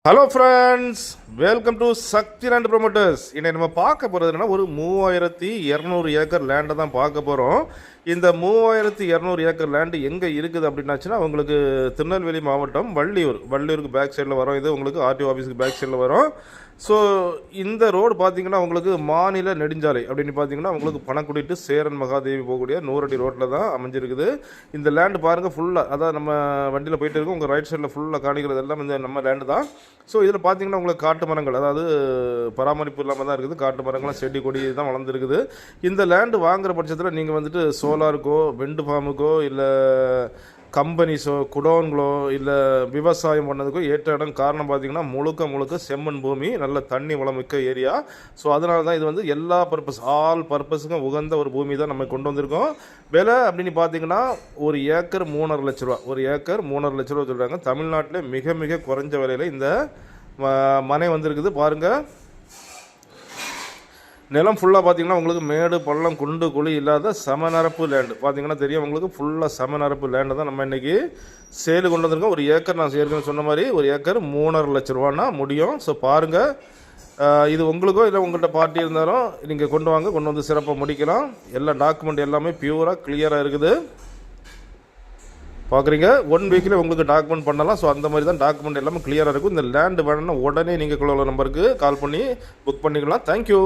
Hello friends, welcome to Sakthi land promoters. இன்னைக்கு நம்ம பார்க்க போகிறது என்னன்னா, ஒரு 3200 ஏக்கர் லேண்டை தான் பார்க்க போகிறோம். இந்த 3200 ஏக்கர் லேண்டு எங்கே இருக்குது அப்படின்னாச்சுன்னா, உங்களுக்கு திருநெல்வேலி மாவட்டம் வள்ளியூருக்கு பேக் சைடில் வரும். இது உங்களுக்கு ஆர்டிஓ ஆஃபீஸுக்கு பேக் சைடில் வரும். ஸோ இந்த ரோடு பார்த்தீங்கன்னா உங்களுக்கு மாநில நெடுஞ்சாலை அப்படின்னு பார்த்தீங்கன்னா உங்களுக்கு பணக்குடி டு சேரன் மகாதேவி போகக்கூடிய 100 அடி ரோட்டில் தான் அமைஞ்சிருக்குது. இந்த லேண்டு பாருங்கள் ஃபுல்லாக, அதாவது நம்ம வண்டியில் போயிட்டு இருக்கோம், உங்கள் ரைட் சைடில் ஃபுல்லாக காணிக்கிறது எல்லாம் இந்த நம்ம லேண்டு தான். ஸோ இதில் பார்த்தீங்கன்னா உங்களுக்கு காட்டு மரங்கள், அதாவது பராமரிப்பு இல்லாமல் தான் இருக்குது. காட்டு மரங்கள்லாம் செடி கொடி தான் வளர்ந்துருக்குது. இந்த லேண்டு வாங்குகிற பட்சத்தில் நீங்கள் வந்துட்டு சோலாருக்கோ வெண்டு ஃபார்முக்கோ இல்லை கம்பெனிஸோ குடோன்களோ இல்லை விவசாயம் பண்ணதுக்கோ ஏற்ற இடம். காரணம் பார்த்தீங்கன்னா முழுக்க செம்மண் பூமி, நல்ல தண்ணி வளமிக்க ஏரியா. ஸோ அதனால தான் இது வந்து எல்லா ஆல் பர்பஸுக்கும் உகந்த ஒரு பூமி தான் நம்ம கொண்டு வந்திருக்கோம். விலை அப்படின்னு பார்த்தீங்கன்னா ஒரு ஏக்கர் 3.5 லட்ச ரூபா. ஒரு ஏக்கர் 3.5 லட்ச ரூபா சொல்கிறாங்க. தமிழ்நாட்டில் மிக குறைஞ்ச விலையில் இந்த மனை வந்திருக்குது பாருங்கள். நிலம் ஃபுல்லாக பார்த்தீங்கன்னா உங்களுக்கு மேடு பள்ளம் குண்டு குழி இல்லாத சமநரப்பு லேண்டு பார்த்தீங்கன்னா தெரியும் உங்களுக்கு. ஃபுல்லாக சமநரப்பு லேண்டு தான் நம்ம இன்றைக்கி சேலு கொண்டு வந்திருக்கோம். ஒரு ஏக்கர் நான் ஏற்கனவே சொன்ன மாதிரி ஒரு ஏக்கர் 3.5 லட்ச ரூபான்னா முடியும். ஸோ பாருங்கள், இது உங்களுக்கோ இல்லை உங்கள்கிட்ட பார்ட்டி இருந்தாலும் நீங்கள் கொண்டு வந்து சிறப்பாக முடிக்கலாம். எல்லா டாக்குமெண்ட் எல்லாமே பியூராக கிளியராக இருக்குது. பார்க்குறீங்க, 1 வீக்கில் உங்களுக்கு டாக்குமெண்ட் பண்ணலாம். ஸோ அந்த மாதிரி தான் டாக்குமெண்ட் எல்லாமே கிளியராக இருக்கும். இந்த லேண்டு வேணும்னா உடனே நீங்கள் நம்பருக்கு கால் பண்ணி புக் பண்ணிக்கலாம். தேங்க்யூ.